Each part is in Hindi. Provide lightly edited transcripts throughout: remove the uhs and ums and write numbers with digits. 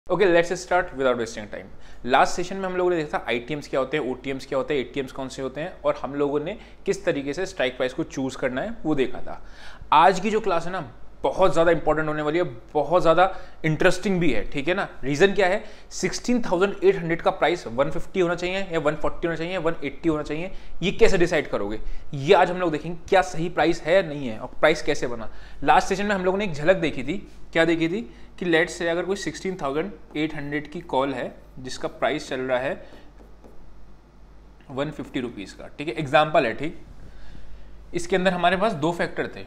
Okay, let's start without wasting time. Last session में हम लोगों ने देखा आईटीएम्स क्या होते हैं, ओटीएम्स क्या होते हैं, एटीएम्स कौन से होते हैं और हम लोगों ने किस तरीके से स्ट्राइक प्राइस को चूज करना है वो देखा था। आज की जो क्लास है ना बहुत ज़्यादा इंपॉर्टेंट होने वाली है, बहुत ज़्यादा इंटरेस्टिंग भी है, ठीक है ना। रीज़न क्या है, 16,800 का प्राइस 150 होना चाहिए या 140 होना चाहिए या 180 होना चाहिए, ये कैसे डिसाइड करोगे, ये आज हम लोग देखेंगे। क्या सही प्राइस है या नहीं है और प्राइस कैसे बना। लास्ट सेशन में हम लोगों ने एक झलक देखी थी, क्या देखी थी कि लेट्स से अगर कोई 16,800 की कॉल है जिसका प्राइस चल रहा है 150 रुपीज़ का, ठीक है, एग्जाम्पल है, ठीक। इसके अंदर हमारे पास दो फैक्टर थे,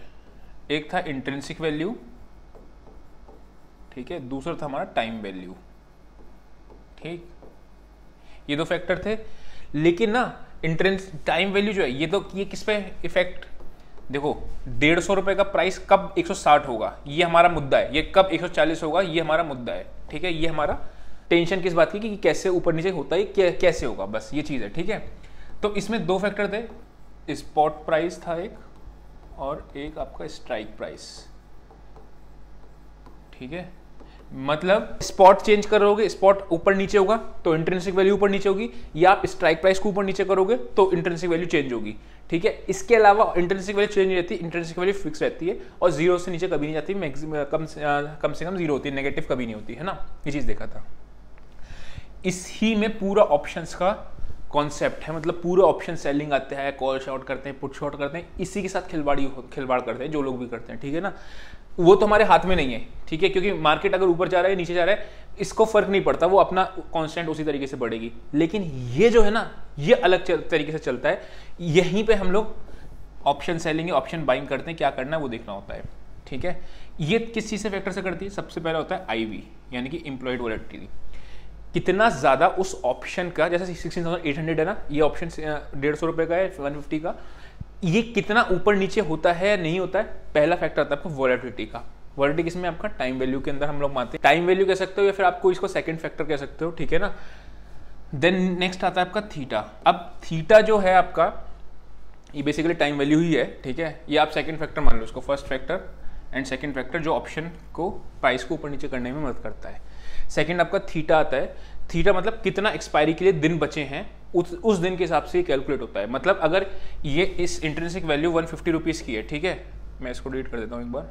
एक था इंट्रिंसिक वैल्यू, ठीक है, दूसरा था हमारा टाइम वैल्यू, ठीक। ये दो फैक्टर थे, लेकिन ना टाइम वैल्यू जो है ये किस पे इफेक्ट, देखो 150 रुपए का प्राइस कब 160 होगा ये हमारा मुद्दा है, ये कब 140 होगा ये हमारा मुद्दा है, ठीक है। ये हमारा टेंशन किस बात की कि कैसे ऊपर नीचे होता है, कैसे होगा, बस ये चीज़ है, ठीक है। तो इसमें दो फैक्टर थे, स्पॉट प्राइस था एक और एक आपका स्ट्राइक प्राइस, ठीक है। मतलब स्पॉट चेंज करोगे, स्पॉट ऊपर नीचे होगा तो इंट्रिंसिक वैल्यू ऊपर नीचे होगी, या आप स्ट्राइक प्राइस को ऊपर नीचे करोगे तो इंट्रिंसिक वैल्यू चेंज होगी, ठीक है। इसके अलावा इंट्रिंसिक वैल्यू चेंज नहीं रहती, इंट्रिंसिक वैल्यू फिक्स रहती है और जीरो से नीचे कभी नहीं जाती, कम से कम जीरो होती है, नेगेटिव कभी नहीं होती है ना। ये चीज देखा था, इसी में पूरा ऑप्शंस का कॉन्सेप्ट है, मतलब पूरा ऑप्शन सेलिंग आते हैं, कॉल शॉर्ट करते हैं, पुट शॉर्ट करते हैं, इसी के साथ खिलवाड़ करते हैं जो लोग भी करते हैं, ठीक है ना। वो तो हमारे हाथ में नहीं है, ठीक है, क्योंकि मार्केट अगर ऊपर जा रहा है नीचे जा रहा है इसको फर्क नहीं पड़ता, वो अपना कांस्टेंट उसी तरीके से बढ़ेगी। लेकिन ये जो है ना ये अलग तरीके से चलता है, यहीं पे हम लोग ऑप्शन सेलिंग ऑप्शन बाइंग करते हैं, क्या करना है वो देखना होता है, ठीक है। ये किस चीज से फैक्टर से करती है, सबसे पहला होता है आईवी यानी कि एम्प्लॉयड वॉलेटिलिटी, कितना ज्यादा उस ऑप्शन का, जैसे 16,800 है ना, ये ऑप्शन 150 रुपए का है, 150 का, ये कितना ऊपर नीचे होता है या नहीं होता है, पहला फैक्टर आता है आपको वॉलेटिलिटी का। वॉलेटिलिटी किसमें, आपका टाइम वैल्यू के अंदर हम लोग मानते हैं, टाइम वैल्यू कह सकते हो या फिर आपको इसको सेकंड फैक्टर कह सकते हो, ठीक है ना। देन नेक्स्ट आता है आपका थीटा। अब थीटा जो है आपका ये बेसिकली टाइम वैल्यू ही है, ठीक है। ये आप सेकंड फैक्टर मान लो इसको, first factor and second factor जो ऑप्शन को प्राइस को ऊपर नीचे करने में मदद करता है। सेकंड आपका थीटा आता है, थीटा मतलब कितना एक्सपायरी के लिए दिन बचे हैं, उस दिन के हिसाब से कैलकुलेट होता है। मतलब अगर ये इस इंट्रिंसिक वैल्यू 150 रुपीज की है, ठीक है, मैं इसको डिलीट कर देता हूं एक बार।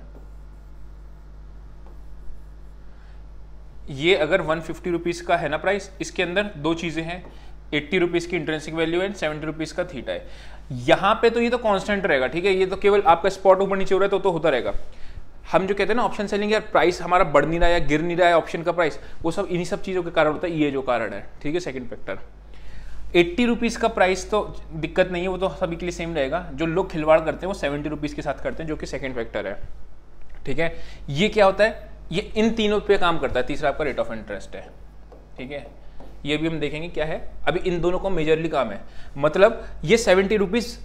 ये अगर 150 रुपीज का है ना प्राइस, इसके अंदर दो चीजें हैं, 80 रुपीज की इंट्रिंसिक वैल्यू एंड 70 रुपीज का थीटा है। यहां पे तो ये तो कांस्टेंट रहेगा, ठीक है, ये तो केवल आपका स्पॉट ऊपर नीचे हो रहा है तो होता रहेगा। हम जो कहते हैं ना ऑप्शन सेलिंग, यार प्राइस हमारा बढ़ नहीं रहा है या गिर नहीं रहा है ऑप्शन का प्राइस, वो सब इन्हीं सब चीजों के कारण होता है, ये जो कारण है, ठीक है। सेकंड फैक्टर 80 रुपीज का प्राइस तो दिक्कत नहीं है, वो तो सभी के लिए सेम रहेगा। जो लोग खिलवाड़ करते हैं वो 70 रुपीज के साथ करते हैं, जो कि सेकंड फैक्टर है, ठीक है। ये क्या होता है, ये इन तीनों पे काम करता है। तीसरा आपका रेट ऑफ इंटरेस्ट है, ठीक है, ये भी हम देखेंगे क्या है। अभी इन दोनों को मेजरली काम है, मतलब ये 70 रुपीज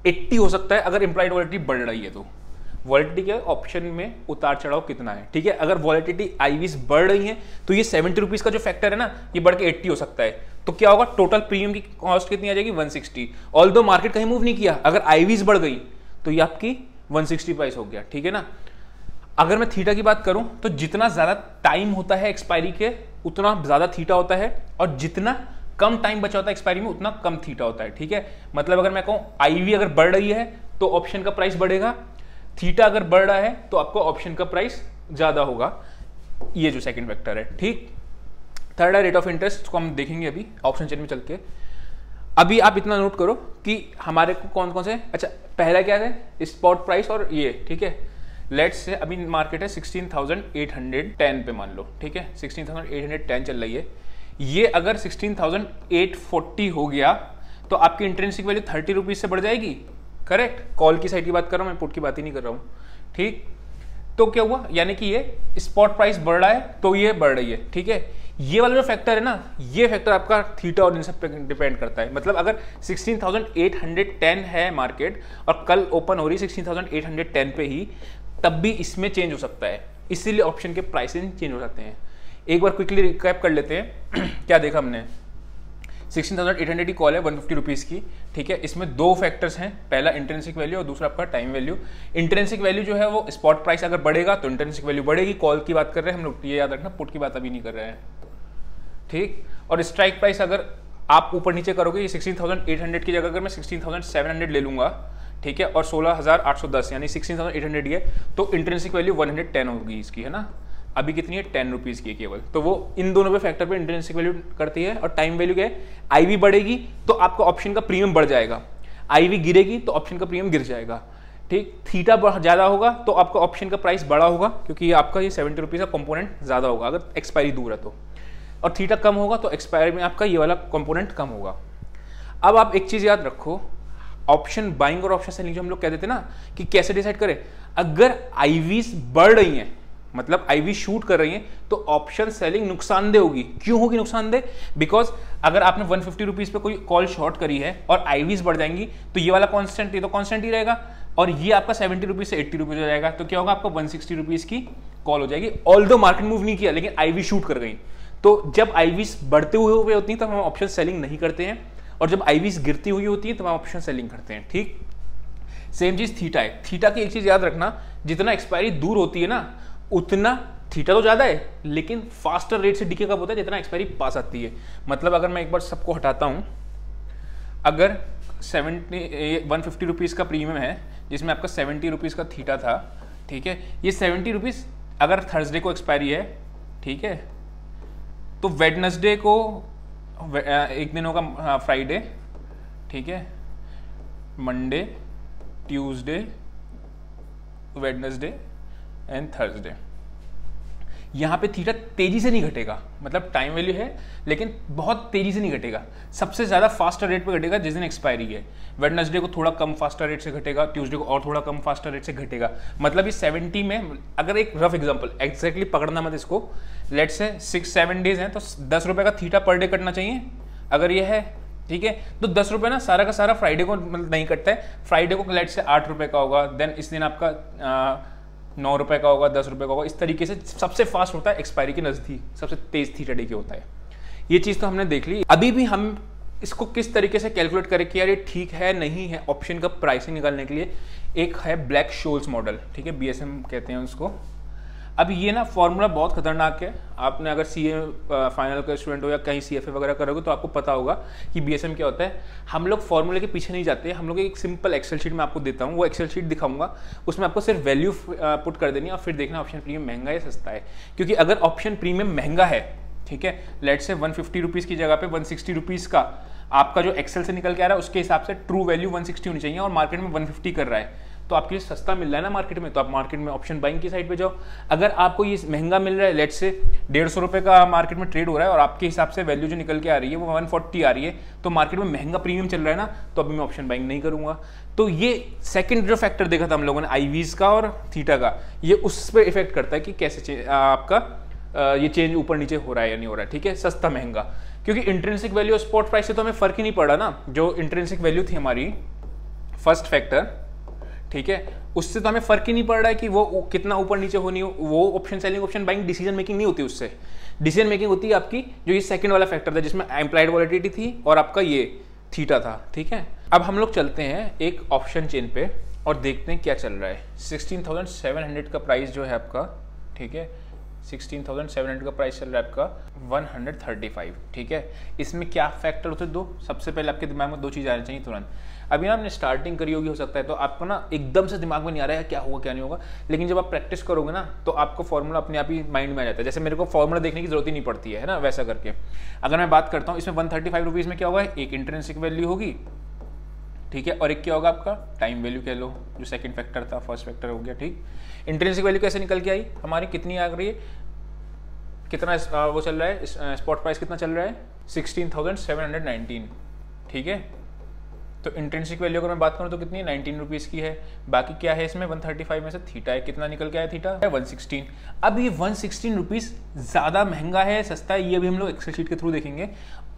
80 हो सकता है अगर इंप्लाइड वॉलिटिलिटी बढ़ रही है तो। वॉलिटिलिटी के ऑप्शन में उतार चढ़ाव कितना है, ठीक है। अगर वॉलिटिलिटी आईवीज बढ़ रही है तो ये 70 रुपीज का जो फैक्टर है ना ये बढ़ के 80 हो सकता है, तो क्या होगा, टोटल प्रीमियम की कॉस्ट कितनी आ जाएगी, 160। ऑल्दो मार्केट कहीं मूव नहीं किया, अगर आईवीज बढ़ गई तो ये आपकी 160 प्राइस हो गया, ठीक है ना। अगर मैं थीटा की बात करूं तो जितना ज्यादा टाइम होता है एक्सपायरी के उतना ज्यादा थीटा होता है, और जितना कम टाइम बचा होता है एक्सपायरी में उतना कम थीटा होता है, ठीक है। मतलब अगर मैं कहूं आईवी अगर बढ़ रही है तो ऑप्शन का प्राइस बढ़ेगा, थीटा अगर बढ़ रहा है तो आपको ऑप्शन का प्राइस ज्यादा होगा, ये जो सेकंड वेक्टर है, ठीक। थर्ड है रेट ऑफ इंटरेस्ट, को हम देखेंगे अभी ऑप्शन चेन में चल के। अभी आप इतना नोट करो कि हमारे को कौन कौन से, अच्छा पहला क्या है, स्पॉट प्राइस और ये, ठीक है। लेट्स से अभी मार्केट है 16,810 पे मान लो, ठीक है, 16,810 चल रही है। ये अगर 16,840 हो गया तो आपकी इंट्रिंसिक वैल्यू 30 रुपीज से बढ़ जाएगी, करेक्ट। कॉल की साइड की बात कर रहा हूं मैं, पुट की बात ही नहीं कर रहा हूं, ठीक। तो क्या हुआ, यानी कि ये स्पॉट प्राइस बढ़ रहा है तो ये बढ़ रही है, ठीक है। ये वाला जो फैक्टर है ना, ये फैक्टर आपका थीटा और इन सब पे डिपेंड करता है। मतलब अगर 16,810 है मार्केट और कल ओपन हो रही 16,810 पे ही, तब भी इसमें चेंज हो सकता है, इसीलिए ऑप्शन के प्राइसिंग चेंज हो जाते हैं। एक बार क्विकली रिकैप कर लेते हैं क्या देखा हमने। 16,800 की कॉल है 150 रुपीज़ की, ठीक है। इसमें दो फैक्टर्स हैं, पहला इंट्रिंसिक वैल्यू और दूसरा आपका टाइम वैल्यू। इंट्रिंसिक वैल्यू जो है वो स्पॉट प्राइस अगर बढ़ेगा तो इंट्रिंसिक वैल्यू बढ़ेगी, कॉल की बात कर रहे हैं हम लोग, ये याद रखना, पुट की बात अभी नहीं कर रहे हैं, ठीक। और स्ट्राइक प्राइस अगर आप ऊपर नीचे करोगे, ये 16,800 की जगह अगर मैं 16,700 ले लूंगा, ठीक है, और 16,810 यानी 16,800 है, तो इंट्रिंसिक वैल्यू 110 होगी इसकी, है ना। अभी कितनी है, 10 रुपीज़ की है केवल। तो वो इन दोनों पे फैक्टर पे इंट्रिंसिक वैल्यू करती है। और टाइम वैल्यू क्या है, आईवी बढ़ेगी तो आपका ऑप्शन का प्रीमियम बढ़ जाएगा, आईवी गिरेगी तो ऑप्शन का प्रीमियम गिर जाएगा, ठीक। थीटा ज़्यादा होगा तो आपका ऑप्शन का प्राइस बड़ा होगा, क्योंकि आपका ये 70 रुपीज़ का कंपोनेंट ज़्यादा होगा अगर एक्सपायरी दूर है तो, और थीटा कम होगा तो एक्सपायरी में आपका ये वाला कंपोनेंट कम होगा। अब आप एक चीज़ याद रखो, ऑप्शन बाइंग और ऑप्शन सेलिंग जो हम लोग कहते थे ना कि कैसे डिसाइड करें, अगर आईवीज बढ़ रही हैं, मतलब आईवी शूट कर रही हैं, तो ऑप्शन सेलिंग नुकसानदेह होगी। क्यों होगी नुकसानदेह, बिकॉज अगर आपने 150 रुपीज़ पे कोई कॉल शॉर्ट करी है और आईवीज बढ़ जाएंगी तो ये वाला कॉन्स्टेंट, ये तो कॉन्स्टेंट ही रहेगा, और ये आपका 70 रुपीज़ से 80 रुपीज़ हो जाएगा, तो क्या होगा, आपका 160 रुपीज़ की कॉल हो जाएगी। ऑल्दो मार्केट मूव नहीं किया लेकिन आईवी शूट कर गई। तो जब आईवीज बढ़ते हुए होती हैं तब हम ऑप्शन सेलिंग नहीं करते हैं, और जब आईवीज गिरती हुई होती है तब हम ऑप्शन सेलिंग करते हैं, ठीक। सेम चीज थीटा है। थीटा की एक चीज याद रखना, जितना एक्सपायरी दूर होती है ना उतना थीटा तो ज्यादा है, लेकिन फास्टर रेट से डीके कब होता है, जितना एक्सपायरी पास आती है। मतलब अगर मैं एक बार सबको हटाता हूं, अगर 150 रुपीज़ का प्रीमियम है जिसमें आपका 70 रुपीज़ का थीटा था, ठीक है, ये 70 रुपीज़ अगर थर्सडे को एक्सपायरी है, ठीक है, तो वेडनेसडे को एक दिन होगा फ्राइडे, ठीक है, Monday, Tuesday, Wednesday and Thursday. यहाँ पे थीटा तेजी से नहीं घटेगा, मतलब टाइम वैल्यू है लेकिन बहुत तेजी से नहीं घटेगा, सबसे ज़्यादा फास्टर रेट पे घटेगा जिस दिन एक्सपायरी है। वेडनेसडे को थोड़ा कम फास्टर रेट से घटेगा, ट्यूसडे को और थोड़ा कम फास्टर रेट से घटेगा। मतलब इस 70 में, अगर एक रफ एग्जांपल, एग्जैक्टली पकड़ना मत इसको, लेट से 6-7 डेज हैं तो 10 रुपये का थीटा पर डे कटना चाहिए अगर ये है, ठीक है। तो 10 रुपये ना सारा का सारा फ्राइडे को मतलब नहीं कटता है, फ्राइडे को लेट से 8 रुपये का होगा, देन इस दिन आपका 9 रुपये का होगा, 10 रुपये का होगा। इस तरीके से सबसे फास्ट होता है एक्सपायरी के नज़दीक, सबसे तेज थीटा डे के होता है। ये चीज़ तो हमने देख ली। अभी भी हम इसको किस तरीके से कैलकुलेट करें कि यार ये ठीक है नहीं है, ऑप्शन का प्राइसिंग निकालने के लिए एक है ब्लैक शोल्स मॉडल, ठीक है, BSM कहते हैं उसको। अब ये ना फॉर्मूला बहुत खतरनाक है, आपने अगर CA फाइनल का स्टूडेंट हो या कहीं CFA वगैरह करोगे तो आपको पता होगा कि BSM क्या होता है। हम लोग फॉर्मूले के पीछे नहीं जाते, हम लोग एक सिंपल एक्सेल शीट में आपको देता हूँ, वो एक्सेल शीट दिखाऊंगा, उसमें आपको सिर्फ वैल्यू पुट कर देनी है और फिर देखना ऑप्शन प्रीमियम महंगा है सस्ता है। क्योंकि अगर ऑप्शन प्रीमियम महंगा है, ठीक है, लेट से 150 रुपीज़ की जगह पे 160 रुपीज़ का आपका जो एक्सेल से निकल के आ रहा है उसके हिसाब से ट्रू वैल्यू 160 होनी चाहिए और मार्केट में 150 कर रहा है, तो आपके लिए सस्ता मिल रहा है ना मार्केट में, तो आप मार्केट में ऑप्शन बाइंग की साइड पे जाओ। अगर आपको ये महंगा मिल रहा है, लेट से 150 रुपये का मार्केट में ट्रेड हो रहा है और आपके हिसाब से वैल्यू जो निकल के आ रही है वो 140 आ रही है, तो मार्केट में महंगा प्रीमियम चल रहा है ना, तो अभी मैं ऑप्शन बाइंग नहीं करूंगा। तो ये सेकंड जो फैक्टर देखा था हम लोगों ने आईवीज का और थीटा का, ये उस पर इफेक्ट करता है कि कैसे आपका ये चेंज ऊपर नीचे हो रहा है या नहीं हो रहा है, ठीक है, सस्ता महंगा। क्योंकि इंट्रिंसिक वैल्यू और स्पॉट प्राइस से तो हमें फर्क ही नहीं पड़ा ना। जो इंट्रिंसिक वैल्यू थी हमारी फर्स्ट फैक्टर, ठीक है, उससे तो हमें फर्क ही नहीं पड़ रहा है कि वो कितना ऊपर नीचे होनी हो। वो option selling option buying decision making नहीं होती, उससे डिसीजन मेकिंग होती है आपकी जो ये सेकंड वाला फैक्टर था जिसमें एम्प्लॉयड वॉलेटिलिटी थी और आपका ये थीटा था, ठीक है। अब हम लोग चलते हैं एक ऑप्शन चेन पे और देखते हैं क्या चल रहा है। 16,700 का प्राइस जो है आपका, ठीक है, 16,700 का प्राइस चल रहा है आपका 135, ठीक है। इसमें क्या फैक्टर होते हैं दो, सबसे पहले आपके दिमाग में दो चीज़ आनी चाहिए तुरंत। अभी ना आपने स्टार्टिंग करी होगी, हो सकता है तो आपको ना एकदम से दिमाग में नहीं आ रहा है क्या होगा क्या नहीं होगा, लेकिन जब आप प्रैक्टिस करोगे ना तो आपको फॉर्मूला अपने आप ही माइंड में आ जाता है। जैसे मेरे को फॉर्मूला देखने की जरूरत ही नहीं पड़ती है ना, वैसा करके अगर मैं बात करता हूँ इसमें 135 रुपीज़ में क्या होगा, एक इंट्रिंसिक वैल्यू होगी, ठीक है, और एक क्या होगा आपका टाइम वैल्यू कह लो, जो सेकंड फैक्टर था, फर्स्ट फैक्टर हो गया, ठीक। इंट्रिंसिक वैल्यू कैसे निकल के आई हमारी, कितनी आ रही है, कितना वो चल रहा है, स्पॉट प्राइस कितना चल रहा है 16,719, ठीक है। तो इंट्रिंसिक वैल्यू अगर मैं बात करूँ तो कितनी है 19 रुपीज़ की है। बाकी क्या है इसमें 135 में से थीटा है, कितना निकल के आया थीटा है 116। अब ये 116 रुपीज़ ज़्यादा महंगा है सस्ता है, ये भी हम लोग एक्सेल शीट के थ्रू देखेंगे।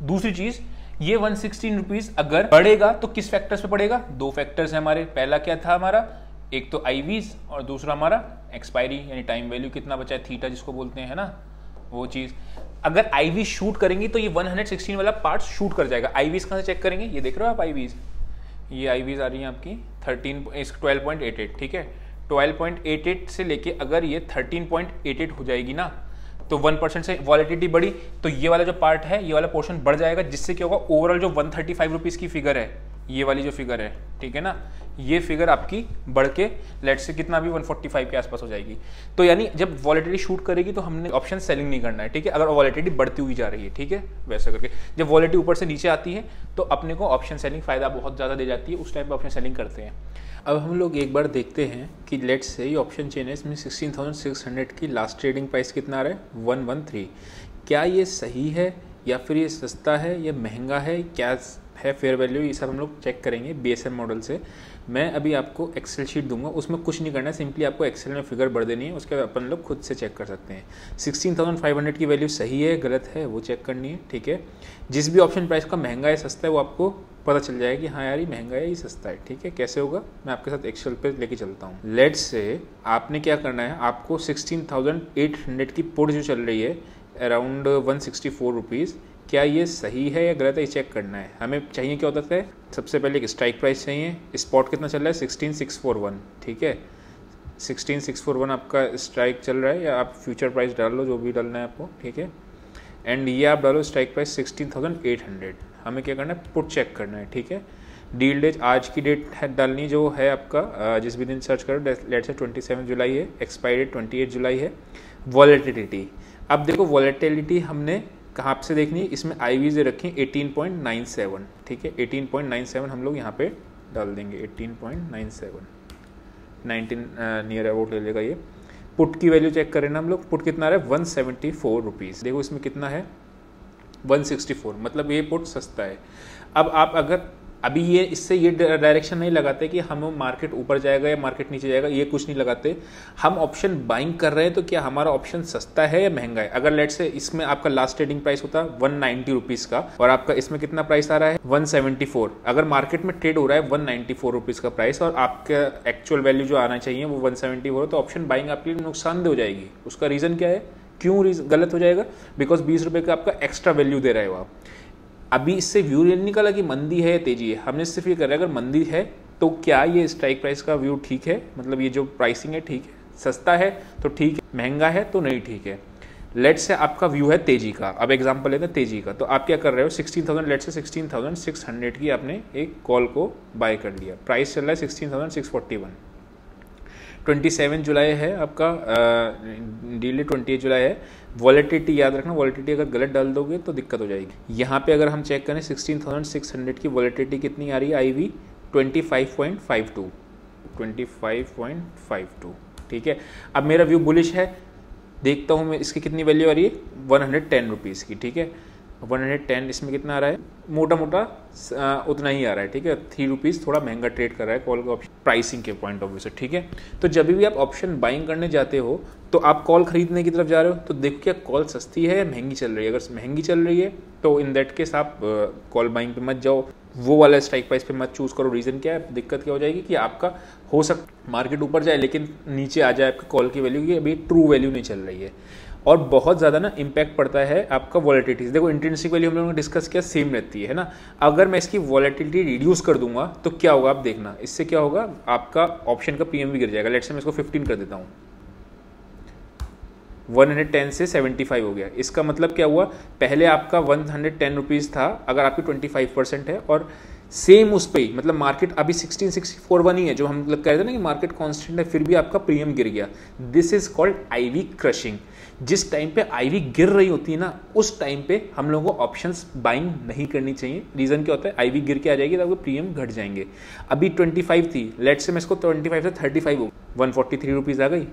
दूसरी चीज़, ये 116 रुपीज़ अगर बढ़ेगा तो किस फैक्टर्स पे बढ़ेगा, दो फैक्टर्स हैं हमारे। पहला क्या था हमारा, एक तो आईवीज और दूसरा हमारा एक्सपायरी यानी टाइम वैल्यू कितना बचा है, थीटा जिसको बोलते हैं, है ना वो चीज़। अगर आईवी शूट करेंगी तो ये 116 वाला पार्ट शूट कर जाएगा। आईवीज कहाँ से चेक करेंगे, ये देख रहे हो आप आईवीज, ये आईवीज आ रही हैं आपकी 12.88, ठीक है। 12.88 से लेके अगर ये 13.88 हो जाएगी ना तो 1% से वॉलेटिलिटी बढ़ी तो ये वाला जो पार्ट है, ये वाला पोर्शन बढ़ जाएगा, जिससे क्या होगा, ओवरऑल जो 135 रुपीज़ की फिगर है, ये वाली जो फिगर है, ठीक है ना, ये फिगर आपकी बढ़ के लेट से कितना भी 145 के आसपास हो जाएगी। तो यानी जब वॉलेटिलिटी शूट करेगी तो हमने ऑप्शन सेलिंग नहीं करना है, ठीक है। अगर वॉलेटिलिटी बढ़ती हुई जा रही है, ठीक है, वैसा करके जब वॉलेटिलिटी ऊपर से नीचे आती है तो अपने को ऑप्शन सेलिंग फायदा बहुत ज़्यादा दे जाती है, उस टाइम पर ऑप्शन सेलिंग करते हैं। अब हम लोग एक बार देखते हैं कि लेट से ही ऑप्शन चेन है, इसमें 16,600 की लास्ट ट्रेडिंग प्राइस कितना आ रहा है, 113। क्या ये सही है या फिर ये सस्ता है या महंगा है, क्या है फेयर वैल्यू, ये सब हम लोग चेक करेंगे बीएसएम मॉडल से। मैं अभी आपको एक्सेल शीट दूंगा, उसमें कुछ नहीं करना है, सिंपली आपको एक्सेल में फिगर भर देनी है, उसके बाद अपन लोग खुद से चेक कर सकते हैं। 16,500 की वैल्यू सही है गलत है वो चेक करनी है, ठीक है। जिस भी ऑप्शन प्राइस का महंगा है सस्ता है वो आपको पता चल जाएगा कि हाँ यार ये महंगा है ये सस्ता है, ठीक है। कैसे होगा मैं आपके साथ एक्सेल पे लेके चलता हूँ। लेट्स से आपने क्या करना है, आपको 16,800 की पुट जो चल रही है अराउंड 164 रुपीज़, क्या ये सही है या गलत है ये चेक करना है। हमें चाहिए क्या होता है, सबसे पहले एक स्ट्राइक प्राइस चाहिए। स्पॉट कितना चल रहा है, 16,641, ठीक है। 16,641 आपका स्ट्राइक चल रहा है, या आप फ्यूचर प्राइस डाल लो जो भी डालना है आपको, ठीक है। एंड ये आप डालो स्ट्राइक प्राइस 16,800। हमें क्या करना है, पुट चेक करना है, ठीक है। डील डेट आज की डेट है डालनी जो है आपका, जिस भी दिन सर्च करो, लेट से 27 जुलाई है, एक्सपायरी डेट 28 जुलाई है। वॉलेटिलिटी, अब देखो वॉलेटिलिटी हमने कहाँ से देखनी है, इसमें आईवी से रखें 18.97, ठीक है। 18.97 हम लोग यहाँ पे डाल देंगे, 18.97, 19 नियर अबाउट ले लेगा ये। पुट की वैल्यू चेक करें ना हम लोग, पुट कितना आ रहा है 174 रुपीज़, देखो इसमें कितना है 164, मतलब ये पुट सस्ता है। अब आप अगर अभी ये इससे ये डायरेक्शन नहीं लगाते कि हम मार्केट ऊपर जाएगा या मार्केट नीचे जाएगा, ये कुछ नहीं लगाते। हम ऑप्शन बाइंग कर रहे हैं तो क्या हमारा ऑप्शन सस्ता है या महंगा है। अगर लेट से इसमें आपका लास्ट ट्रेडिंग प्राइस होता 190 रुपीज़ का और आपका इसमें कितना प्राइस आ रहा है 174, अगर मार्केट में ट्रेड हो रहा है 194 रुपीज़ का प्राइस और आपका एक्चुअल वैल्यू जो आना चाहिए वो 174 तो ऑप्शन बाइंग आपके लिए नुकसानदेह हो जाएगी। उसका रीज़न क्या है, क्यों गलत हो जाएगा, बिकॉज 20 रुपये का आपका एक्स्ट्रा वैल्यू दे रहे हो आप। अभी इससे व्यू ये निकला कि मंदी है या तेजी है, हमने सिर्फ ये कर रहा है अगर मंदी है तो क्या ये स्ट्राइक प्राइस का व्यू ठीक है, मतलब ये जो प्राइसिंग है ठीक है, सस्ता है तो ठीक है, महंगा है तो नहीं ठीक है। लेट से आपका व्यू है तेजी का, अब एग्जांपल लेते हैं तेजी का, तो आप क्या कर रहे हो 16,000 लेट से 16,600 की आपने एक कॉल को बाय कर लिया, प्राइस चल रहा है 16,641, 27 जुलाई है आपका डील, 28 जुलाई है। वॉलेटिलिटी याद रखना, वॉलेटिलिटी अगर गलत डाल दोगे तो दिक्कत हो जाएगी। यहाँ पे अगर हम चेक करें 16,600 की वॉलेटिलिटी कितनी आ रही है, आईवी 25.52, 25.52, ठीक है। अब मेरा व्यू बुलिश है, देखता हूँ मैं इसकी कितनी वैल्यू आ रही है 110 रुपीज़ की, ठीक है। 110 इसमें कितना आ रहा है, मोटा मोटा उतना ही आ रहा है, ठीक है। 3 रुपीज़ थोड़ा महंगा ट्रेड कर रहा है कॉल का ऑप्शन प्राइसिंग के पॉइंट ऑफ व्यू से, ठीक है। तो जब भी आप ऑप्शन बाइंग करने जाते हो तो आप कॉल खरीदने की तरफ जा रहे हो तो देखो क्या कॉल सस्ती है या महंगी चल रही है। अगर महंगी चल रही है तो इन दैट केस आप कॉल बाइंग पे मत जाओ, वो वाला स्ट्राइक प्राइस पे मत चूज करो। रीज़न क्या है, दिक्कत क्या हो जाएगी कि आपका हो सकता मार्केट ऊपर जाए लेकिन नीचे आ जाए आपकी कॉल की वैल्यू की अभी ट्रू वैल्यू नहीं चल रही है, और बहुत ज़्यादा ना इम्पैक्ट पड़ता है आपका वॉलेटिलिटी। देखो इंट्रिंसिक वैल्यू हम लोगों ने डिस्कस किया सेम रहती है ना, अगर मैं इसकी वॉलेटिलिटी रिड्यूस कर दूंगा तो क्या होगा आप देखना, इससे क्या होगा आपका ऑप्शन का पीएम भी गिर जाएगा। लेट्स से मैं इसको 15 कर देता हूँ, 110 से 75 हो गया। इसका मतलब क्या हुआ, पहले आपका 110 रुपीज़ था, अगर आपकी 25% है और सेम उस पे ही मतलब मार्केट अभी 16,641 ही है, जो हम कह रहे थे ना कि मार्केट कांस्टेंट है फिर भी आपका प्रीमियम गिर गया। This is called IV crushing. जिस टाइम पे आईवी गिर रही होती है ना उस टाइम पे हम लोगों को ऑप्शंस बाइंग नहीं करनी चाहिए। रीजन क्या होता है, आईवी गिर के आ जाएगी तो आपको प्रीमियम घट जाएंगे। अभी 25 थी, लेट से मैं इसको 25 से 35 हो 143 रुपीज़ आ गई।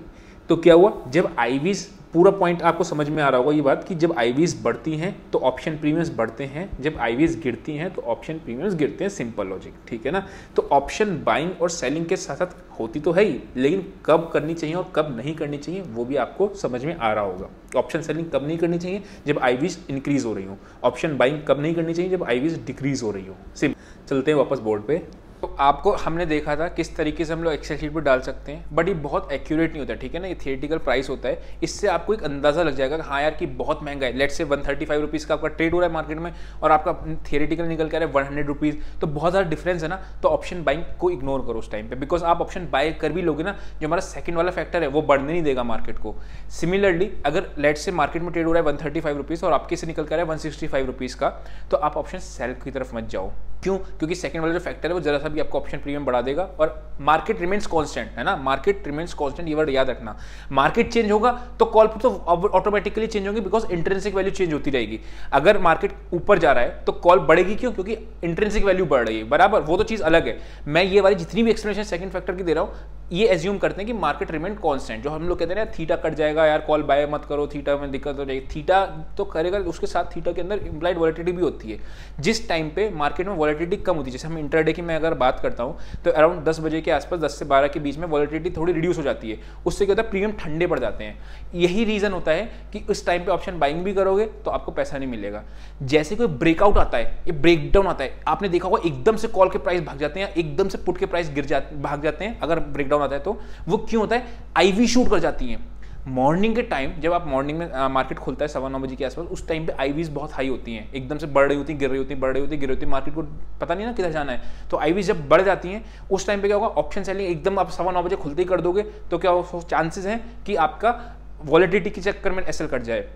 तो क्या हुआ, जब आईवीज पूरा पॉइंट आपको समझ में आ रहा होगा ये बात कि जब आईवीज बढ़ती हैं तो ऑप्शन प्रीमियम्स बढ़ते हैं, जब आईवीज गिरती हैं तो ऑप्शन प्रीमियम्स गिरते हैं। सिंपल लॉजिक, ठीक है ना। तो ऑप्शन बाइंग और सेलिंग के साथ साथ होती तो है ही, लेकिन कब करनी चाहिए और कब नहीं करनी चाहिए वो भी आपको समझ में आ रहा होगा। ऑप्शन सेलिंग कब नहीं करनी चाहिए, जब आईवीज इंक्रीज हो रही हो। ऑप्शन बाइंग कब नहीं करनी चाहिए, जब आईवीज डिक्रीज हो रही हो। सिंपल। चलते हैं वापस बोर्ड पे। तो आपको हमने देखा था किस तरीके से हम लोग एक्सेल शीट पर डाल सकते हैं, बट ये बहुत एक्यूरेट नहीं होता, ठीक है ना। ये थिएटिकल प्राइस होता है, इससे आपको एक अंदाजा लग जाएगा कि हाँ यार कि बहुत महंगा है। लेट से 135 रुपीज़ का आपका ट्रेड हो रहा है मार्केट में और आपका थिएटिकल निकल के आ रहा है 100 रुपीज़, तो बहुत ज़्यादा डिफरेंस है ना। तो ऑप्शन बाइंग को इग्नोर करो उस टाइम पे, बिकॉज आप ऑप्शन बाय कर भी लोगे ना, जो हमारा सेकंड वाला फैक्टर है वो बढ़ने नहीं देगा मार्केट को। सिमिलरली अगर लेट से मार्केट में ट्रेड हो रहा है 135 रुपीज़ और आपके से निकल कर आ रहा है 165 रुपीज़ का, तो आप ऑप्शन सेल की तरफ मत जाओ। क्यों? क्योंकि सेकंड वाला जो फैक्टर है वो जरा सा भी आपको ऑप्शन प्रीमियम बढ़ा देगा और मार्केट रिमेन्स कांस्टेंट, है ना। मार्केट रिमेन्स कांस्टेंट, ये वर्ड याद रखना। मार्केट चेंज होगा तो कॉल तो ऑटोमेटिकली चेंज होंगे, बिकॉज इंट्रिंसिक वैल्यू चेंज होती रहेगी। अगर मार्केट ऊपर जा रहा है तो कॉल बढ़ेगी, क्यों? क्योंकि इंट्रिंसिक वैल्यू बढ़ रही है, बराबर। वो तो चीज अलग है। मैं ये वाली जितनी भी एक्सप्लेनेशन सेकंड फैक्टर की दे रहा हूँ, ये एज्यूम करते हैं कि मार्केट रिमेन कांस्टेंट। जो हम लोग कहते हैं ना थीटा कट जाएगा यार, कॉल बाय मत करो, थीटा में दिक्कत हो जाएगी। थीटा तो करेगा, उसके साथ थीटा के अंदर इंप्लाइड वॉलेटिलिटी भी होती है। जिस टाइम पे मार्केट में वॉलेटिलिटी कम होती है, जैसे हम इंट्राडे की मैं अगर बात करता हूँ तो अराउंड 10 बजे के आसपास, 10 से 12 के बीच में वॉलेटिलिटी थोड़ी रिड्यूस हो जाती है। उससे क्या होता है, प्रीमियम ठंडे पड़ जाते हैं। यही रीजन होता है कि उस टाइम पे ऑप्शन बाइंग भी करोगे तो आपको पैसा नहीं मिलेगा। जैसे कोई ब्रेकआउट आता है, ये ब्रेकडाउन आता है, आपने देखा होगा एकदम से कॉल के प्राइस भाग जाते हैं, एकदम से पुट के प्राइस भाग जाते हैं। अगर ब्रेकडाउन आता है तो वो क्यों होता है? आईवी शूट कर जाती हैं। मॉर्निंग के टाइम जब आप मॉर्निंग में मार्केट खुलता है 9:15 बजे के आसपास, उस टाइम पे आईवीज बहुत हाई होती हैं, एकदम से बढ़ रही होती, गिर रही होती, बढ़ रही होती, गिर रही होती, मार्केट को पता नहीं ना किधर जाना है। तो आईवीज जब बढ़ जाती हैं उस टाइम पे क्या होगा, ऑप्शन सेलिंग एकदम आप 9:15 बजे खुलते ही कर दोगे तो क्या चांसेस हैं कि आपका वॉलेटिलिटी के चक्कर में एसएल कट जाए।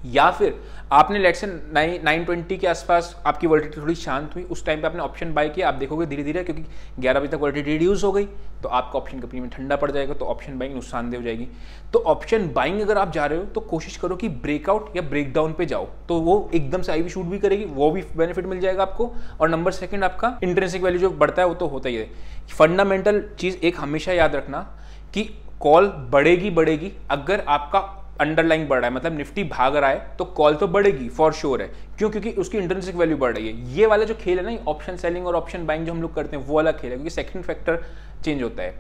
या फिर आपने लेट से 920 के आसपास आपकी वॉलेटिलिटी थोड़ी शांत हुई, उस टाइम पे आपने ऑप्शन बाय किया, आप देखोगे धीरे धीरे क्योंकि 11 बजे तक वॉलेटिलिटी रिड्यूस हो गई तो आपका ऑप्शन का प्रीमियम ठंडा पड़ जाएगा, तो ऑप्शन बाइंग नुकसानदेह हो जाएगी। तो ऑप्शन बाइंग अगर आप जा रहे हो तो कोशिश करो कि ब्रेकआउट या ब्रेकडाउन पे जाओ, तो वो एकदम से आईवी शूट भी करेगी, वो भी बेनिफिट मिल जाएगा आपको। और नंबर सेकंड, आपका इंट्रिंसिक वैल्यू जो बढ़ता है वो तो होता ही है। फंडामेंटल चीज एक हमेशा याद रखना कि कॉल बढ़ेगी अगर आपका अंडरलाइन बढ़ रहा है, मतलब निफ्टी भाग रहा है तो कॉल तो बढ़ेगी फॉर श्योर है। क्यों? क्योंकि उसकी इंट्रिंसिक वैल्यू बढ़ रही है। ये वाला जो खेल है ना, ऑप्शन सेलिंग और ऑप्शन बाइंग जो हम लोग करते हैं, वो वाला खेल है, क्योंकि सेकंड फैक्टर चेंज होता है।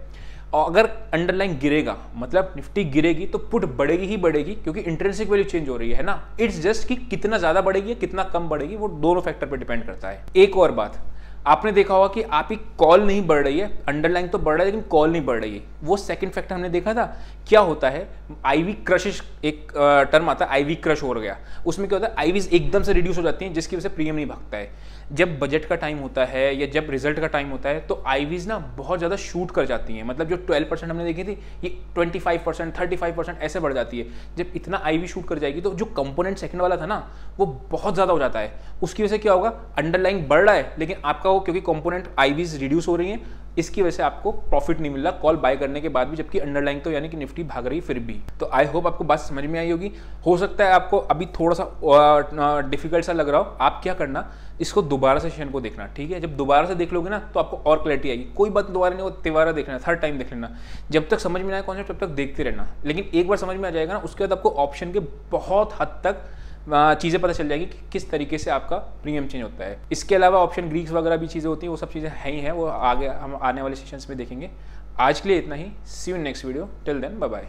और अगर अंडरलाइन गिरेगा, मतलब निफ्टी गिरेगी, तो पुट बढ़ेगी ही बढ़ेगी, क्योंकि इंट्रिंसिक वैल्यू चेंज हो रही है ना। इट्स जस्ट कि कितना ज्यादा बढ़ेगी कितना कम बढ़ेगी, वो दोनों फैक्टर पर डिपेंड करता है। एक और बात, आपने देखा होगा कि आपकी कॉल नहीं बढ़ रही है, अंडरलाइन तो बढ़ रहा है लेकिन कॉल नहीं बढ़ रही है। वो सेकंड फैक्टर हमने देखा था। क्या होता है, आईवी क्रश, एक टर्म आता है आईवी क्रश हो गया। उसमें क्या होता है, आईवीज एकदम से रिड्यूस हो जाती हैं, जिसकी वजह से प्रीमियम नहीं भागता है। जब बजट का टाइम होता है या जब रिजल्ट का टाइम होता है तो आईवीज ना बहुत ज़्यादा शूट कर जाती हैं। मतलब जो 12% हमने देखी थी, ये 25%, 35% ऐसे बढ़ जाती है। जब इतना आईवी शूट कर जाएगी तो जो कंपोनेंट सेकंड वाला था ना, वो बहुत ज़्यादा हो जाता है। उसकी वजह से क्या होगा, अंडरलाइन बढ़ रहा है लेकिन आपका वो, क्योंकि कंपोनेंट आईवीज रिड्यूस हो रही हैं, इसकी वजह से आपको प्रॉफिट नहीं मिल रहा कॉल बाय करने के बाद भी, जबकि अंडरलाइन तो यानी कि निफ्टी भाग रही फिर भी। तो आई होप आपको बात समझ में आई होगी। हो सकता है आपको अभी थोड़ा सा डिफिकल्ट सा लग रहा हो। आप क्या करना, इसको दोबारा से सेशन को देखना, ठीक है। जब दोबारा से देख लोगे ना तो आपको और क्लैरिटी आएगी। कोई बात दोबारा नहीं, वो तिबारा देखना, थर्ड टाइम देख लेना। जब तक समझ में ना आए कॉन्सेप्ट तब तक देखते रहना, लेकिन एक बार समझ में आ जाएगा ना, उसके बाद आपको ऑप्शन के बहुत हद तक चीज़ें पता चल जाएगी कि किस तरीके से आपका प्रीमियम चेंज होता है। इसके अलावा ऑप्शन ग्रीक्स वगैरह भी चीज़ें होती हैं, वो सब चीज़ें है ही हैं, वो आगे हम आने वाले सेशंस में देखेंगे। आज के लिए इतना ही। See you next video, till then bye bye.